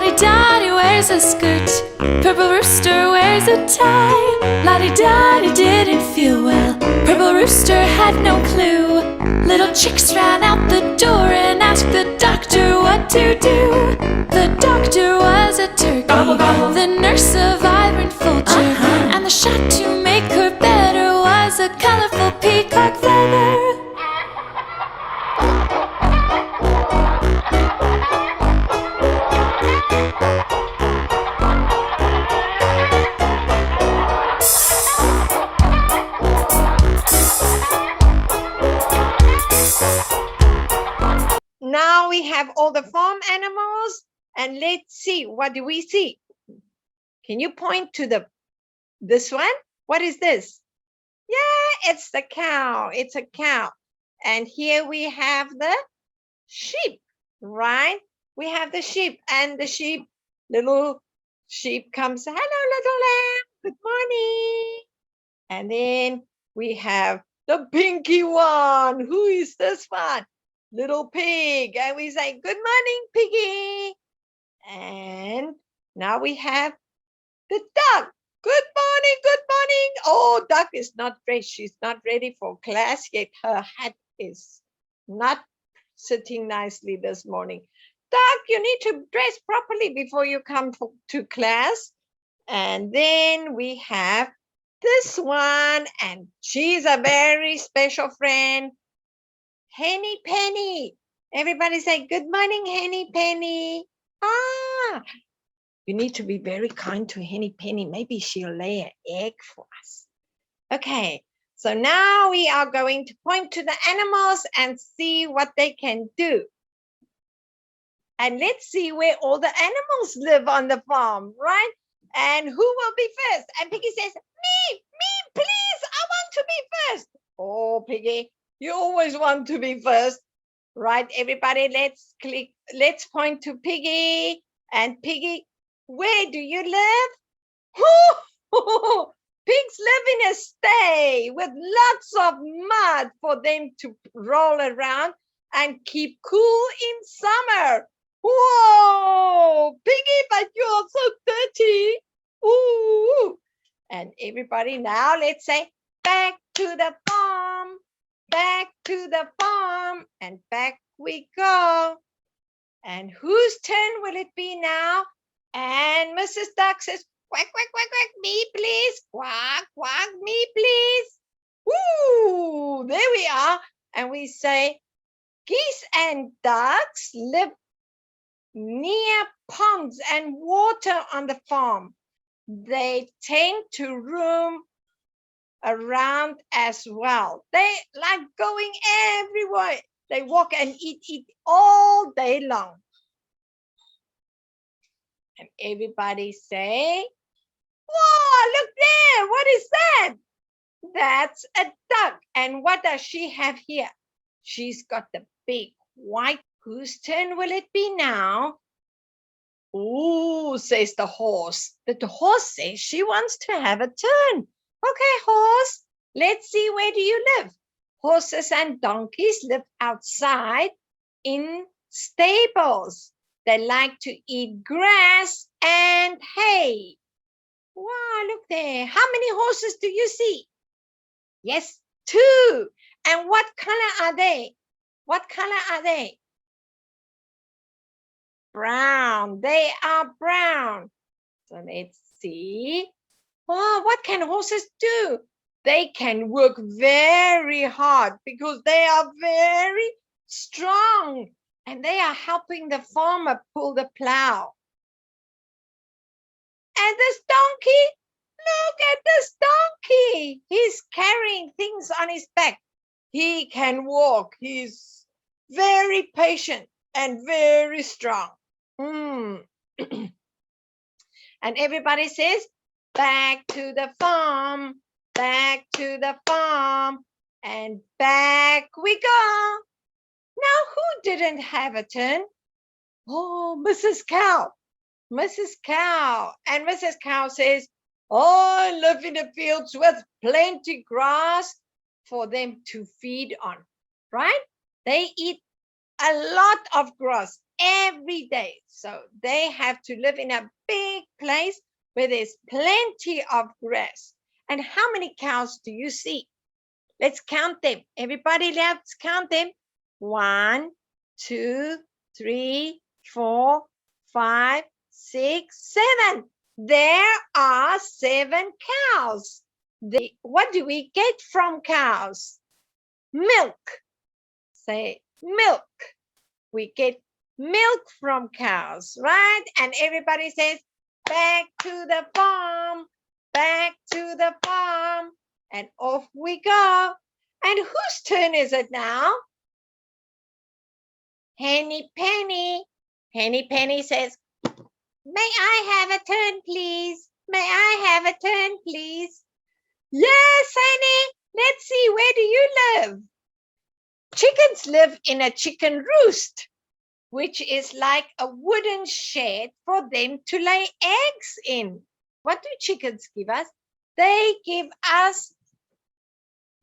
La-di-da-di wears a skirt, Purple Rooster wears a tie. La-di-da-di didn't feel well, Purple Rooster had no clue. Little chicks ran out the door and asked the doctor what to do. The doctor was a turkey, gobble, gobble. The nurse a vibrant vulture, and the shot to make her better was a colorful peacock feather. Now we have all the farm animals, and let's see, what do we see? Can you point to this one? What is this? Yeah, it's the cow. It's a cow. And here we have the sheep, right? We have the sheep, and the sheep, little sheep comes, hello, little lamb, good morning. And then we have the pinky one. Who is this one? Little pig. And we say, good morning, piggy. And now we have the duck. Good morning, good morning. Oh, duck is not dressed. She's not ready for class yet. Her hat is not sitting nicely this morning. Duck, you need to dress properly before you come to class. And then we have this one, and she's a very special friend, Henny Penny. Everybody say, good morning, Henny Penny. Ah, you need to be very kind to Henny Penny. Maybe she'll lay an egg for us. Okay, so now we are going to point to the animals and see what they can do. And let's see where all the animals live on the farm, right? And who will be first? And Piggy says, me, please, I want to be first. Oh, Piggy, you always want to be first. Right, everybody, let's point to Piggy. And Piggy, where do you live? Pigs live in a stay with lots of mud for them to roll around and keep cool in summer. Whoa, Piggy, but you're so dirty. Ooh. And everybody, now let's say, back to the farm, back to the farm, and back we go. And whose turn will it be now? And Mrs. Duck says, quack, quack, quack, quack, me please, quack, quack, me please. Woo, there we are. And we say, geese and ducks live near ponds and water on the farm. They tend to roam around as well. They like going everywhere. They walk and eat all day long. And everybody say, whoa, look there, what is that? That's a duck. And what does she have here? She's got the big white. Whose turn will it be now? Ooh, says the horse. The horse says she wants to have a turn. Okay, horse, let's see, where do you live? Horses and donkeys live outside in stables. They like to eat grass and hay. Wow, look there. How many horses do you see? Yes, 2. And what color are they? What color are they? Brown. They are brown. So let's see. Oh, what can horses do? They can work very hard because they are very strong and they are helping the farmer pull the plow. And this donkey, look at this donkey. He's carrying things on his back. He can walk. He's very patient and very strong. And everybody says, back to the farm, back to the farm, and back we go. Now, who didn't have a turn? Oh, Mrs. Cow. Mrs. Cow. And Mrs. Cow says, I live in the fields with plenty grass for them to feed on, right? They eat a lot of grass. every day. So they have to live in a big place where there's plenty of grass. And how many cows do you see? Let's count them. Everybody, let's count them. 1, 2, 3, 4, 5, 6, 7. There are 7 cows. What do we get from cows? Milk. Say milk. We get milk from cows, right? And everybody says, back to the farm, back to the farm. And off we go. And whose turn is it now? Henny Penny. Henny Penny says, may I have a turn, please? May I have a turn, please? Yes, Henny. Let's see, where do you live? Chickens live in a chicken roost, which is like a wooden shed for them to lay eggs in. What do chickens give us? They give us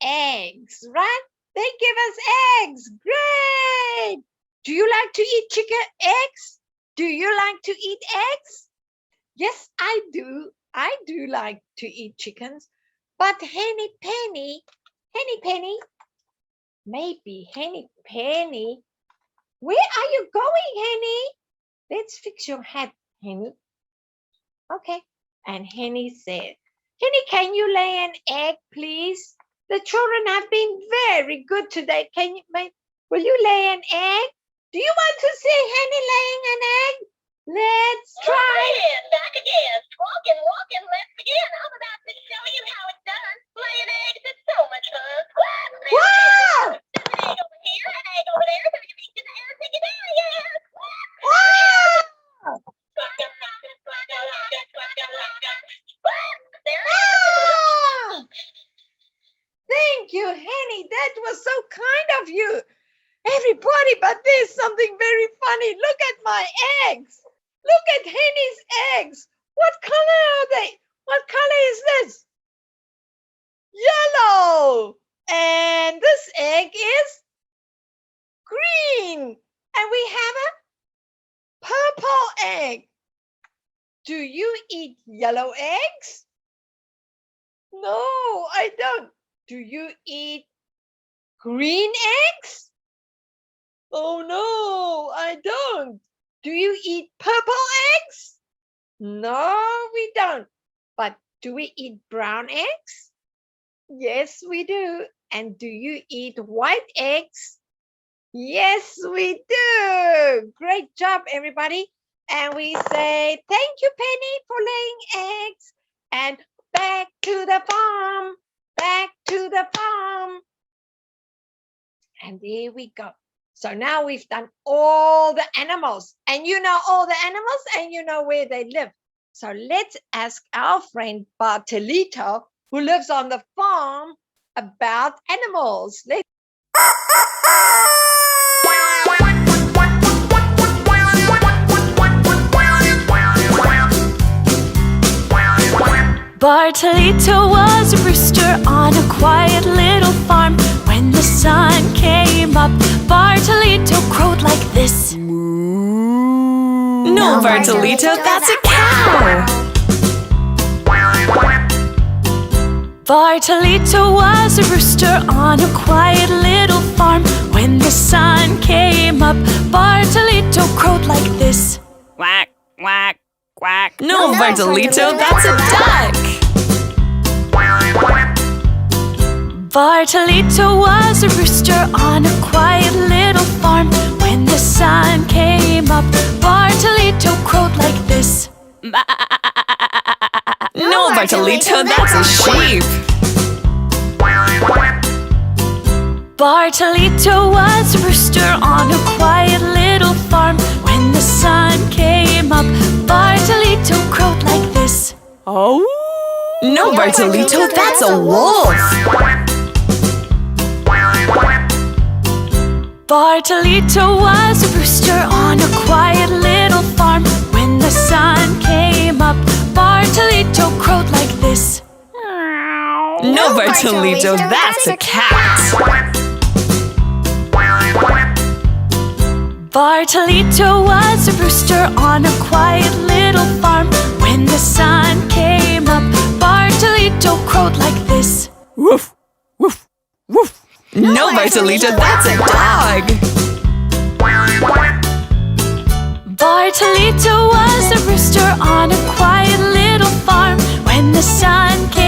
eggs, right? They give us eggs. Great. Do you like to eat chicken eggs? Do you like to eat eggs? Yes, I do. I do like to eat chickens. But Henny Penny, maybe Henny Penny, where are you going, Henny? Let's fix your hat, Henny. Okay. And Henny said, Henny, can you lay an egg, please? The children have been very good today. Will you lay an egg? Do you want to see Henny laying an egg? Let's try. Back again. Walking, let's begin. I'm about to show you how it's done. Laying eggs is so much fun. Wow! There's an egg over here, an egg over there, so you can reach in the air and take it down, yes. Wow! There it is. Ah! Thank you, Henny. That was so kind of you. Everybody, but there's something very funny. Look at my eggs. Look at Henny's eggs. What color are they? What color is this? Yellow. And this egg is green. And we have a purple egg. Do you eat yellow eggs? No, I don't. Do you eat green eggs? Oh no, I don't. Do you eat purple eggs? No, we don't. But do we eat brown eggs? Yes, we do. And do you eat white eggs? Yes, we do. Great job, everybody. And we say, thank you, Penny, for laying eggs. And back to the farm, back to the farm. And there we go. So now we've done all the animals, and you know all the animals and you know where they live. So let's ask our friend Bartolito, who lives on the farm, about animals. Bartolito was a rooster on a quiet little farm. When the sun came up, Bartolito crowed like this. Moo. No, Bartolito, that's a cow. Bartolito was a rooster on a quiet little farm. When the sun came up, Bartolito crowed like this. Quack, quack, quack. No, Bartolito, that's a duck. Bartolito was a rooster on a quiet little farm. When the sun came up, Bartolito crowed like this. No, Bartolito, that's a sheep. Bartolito was a rooster on a quiet little farm. When the sun came up, Bartolito crowed like this. Oh? No, Bartolito, that's a wolf. Bartolito was a rooster on a quiet little farm. When the sun came up, Bartolito crowed like this. No, Bartolito, that's a cat. Bartolito was a rooster on a quiet little farm. When the sun came up, Bartolito crowed like this. Woof, woof, woof. No, Bartolito, that's a dog. Bartolito was a rooster on a quiet little farm. When the sun came